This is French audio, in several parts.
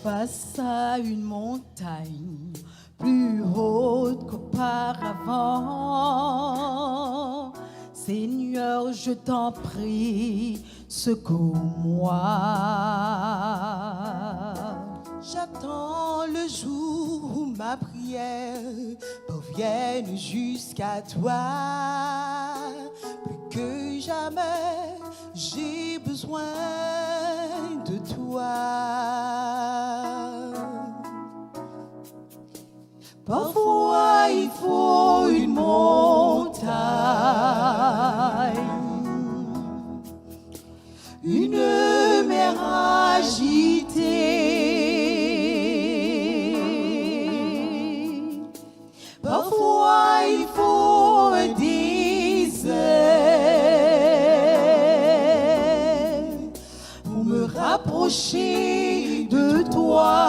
Face à une montagne plus haute qu'auparavant, Seigneur, je t'en prie, secours-moi. J'attends le jour où ma prière parvienne jusqu'à toi. Plus que jamais, j'ai besoin de toi. Parfois, il faut une montagne, une mer agitée. Parfois, il faut un désert pour me rapprocher de toi.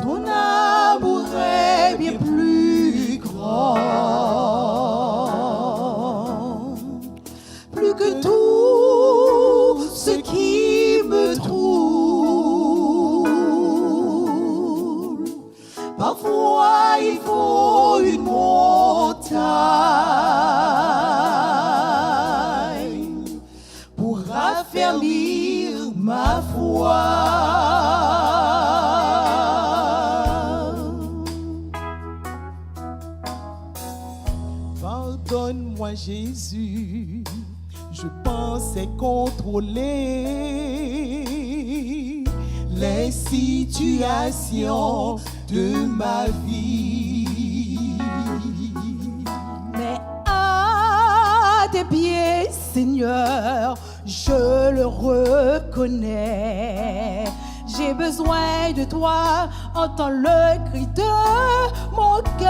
Ton amour est bien plus grand, plus que tout ce qui me trouble. Parfois, il faut une montagne pour raffermir ma foi. Pardonne-moi, Jésus, je pensais contrôler les situations de ma vie. Mais à tes pieds, Seigneur, je le reconnais. J'ai besoin de toi, entends le cri de mon cœur.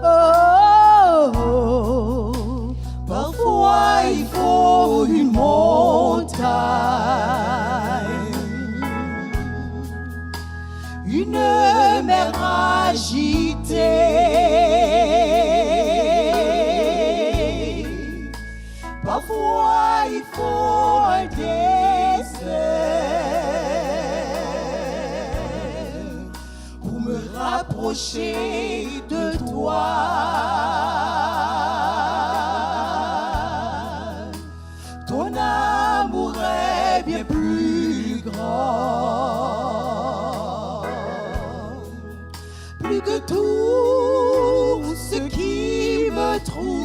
Oh, oh, oh. Parfois, il faut une montagne, une mer agitée. Parfois, il faut un désert pour me rapprocher de toi. Ton amour est bien plus grand, plus que tout ce qui me trouble.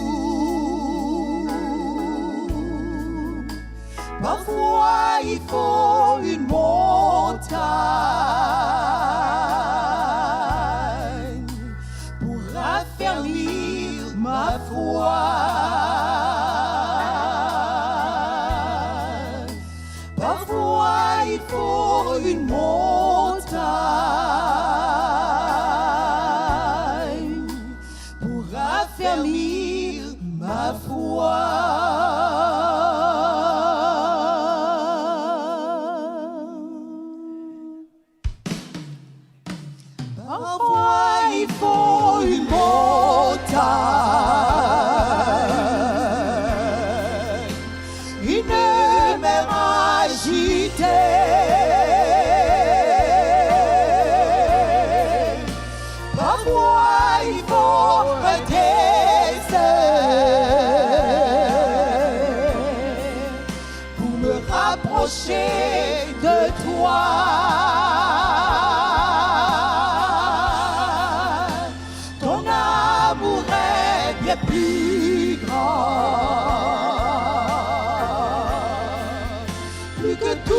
Parfois, il faut une montagne pour raffermir ma foi. Parfois, il faut une montagne pour raffermir ma foi. Parfois, il faut une montagne, une mer agitée. Parfois, il faut un désert pour me rapprocher de toi. Ton amour est bien plus grand, plus que tout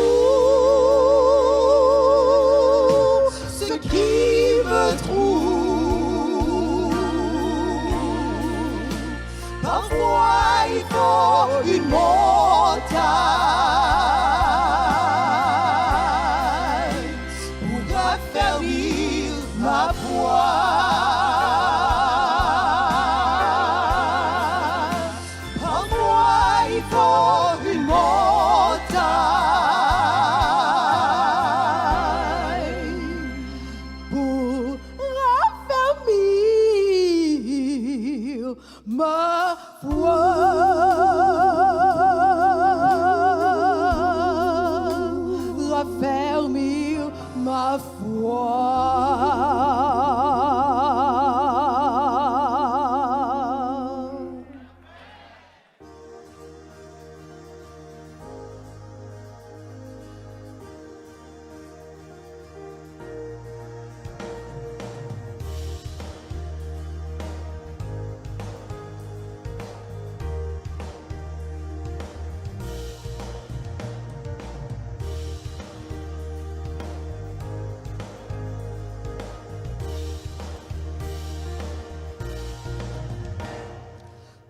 ce qui me trouble. Parfois, il faut une montagne pour raffermir ma foi. Parfois, il faut une montagne foi. Raffermir ma foi.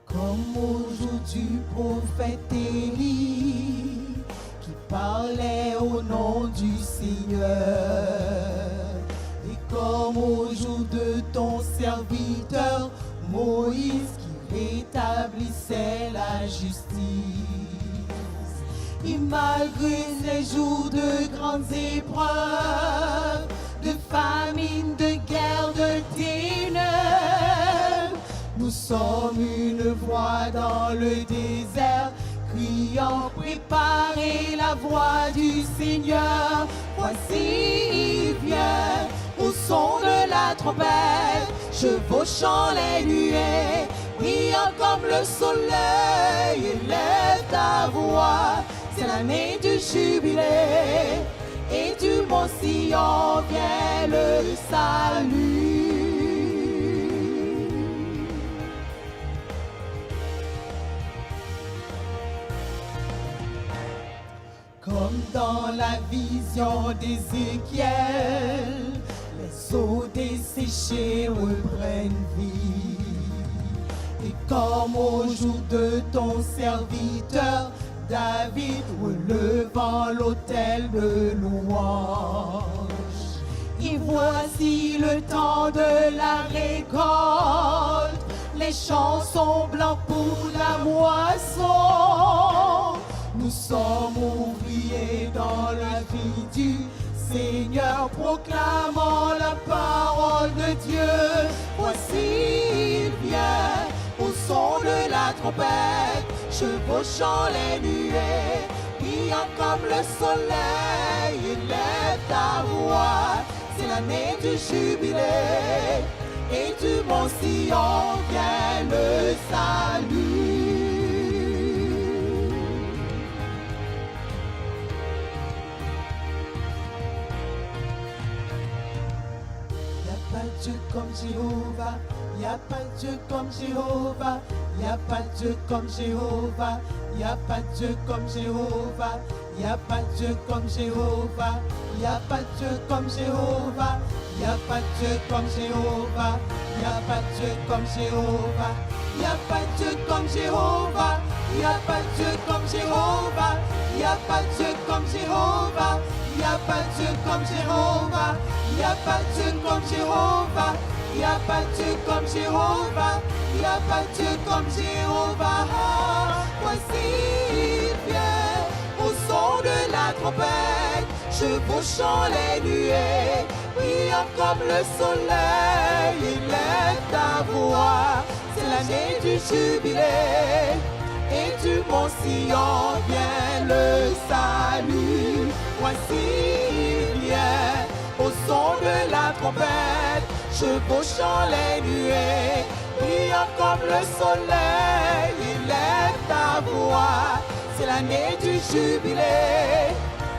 Comme au jour du prophète Élie, qui parlait au nom du Seigneur, et comme au jour de ton serviteur Moïse, qui rétablissait la justice. Et malgré les jours de grandes épreuves, de famine, de guerre, de ténèbres, nous sommes une voix dans le désert, criant, préparez la voie du Seigneur. Voici, il vient, au son de la trompette, chevauchant les nuées, brillant comme le soleil, élève ta voix. C'est l'année du jubilé, et du mont Sion vient le salut. Comme dans la vision d'Ézéchiel, les eaux desséchées reprennent vie. Et comme au jour de ton serviteur David, relevant l'autel de louange. Et voici le temps de la récolte, les champs sont blancs pour la moisson. Nous sommes ouvriers dans la vie du Seigneur, proclamant la parole de Dieu. Voici, il vient, au son de la trompette, chevauchant les nuées, brillant comme le soleil, élève ta voix. C'est l'année du jubilé, et du mont Sion vient le salut. Dieu comme Jéhovah, y a pas de Dieu comme Jéhovah, y a pas de Dieu comme Jéhovah, y a pas de Dieu comme Jéhovah, y a pas de Dieu comme Jéhovah, y a pas de Dieu comme Jéhovah, y a pas de Dieu comme Jéhovah, y a pas de Dieu comme Jéhovah, y a pas de Dieu comme Jéhovah, y a pas de Dieu comme Jéhovah, y a pas de Dieu comme Jéhovah. Y a pas de Dieu comme Jéhovah, y a pas de Dieu comme Jéhovah, y a pas de Dieu comme Jéhovah, y a pas de Dieu comme Jéhovah. Voici il vient, au son de la trompette, chevauchant les nuées, brillant comme le soleil, élève ta voix. C'est l'année du jubilé, et du mont Sion vient le salut. Voici il vient, au son de la trompette, chevauchant les nuées, brillant comme le soleil, élève ta voix. C'est l'année du jubilé,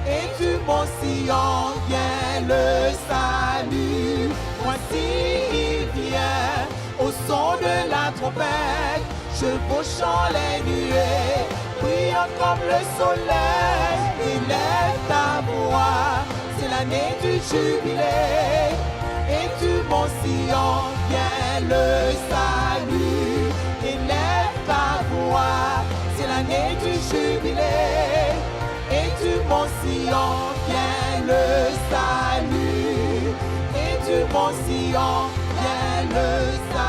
et du mont Sion vient le salut. Voici il vient, au son de la trompette, chevauchant les nuées, brillant comme le soleil, élève ta voix. C'est l'année du jubilé, et du mont Sion vient le salut. Élève ta voix, c'est l'année du jubilé, et du mont Sion vient le salut. Et du mont Sion vient le salut.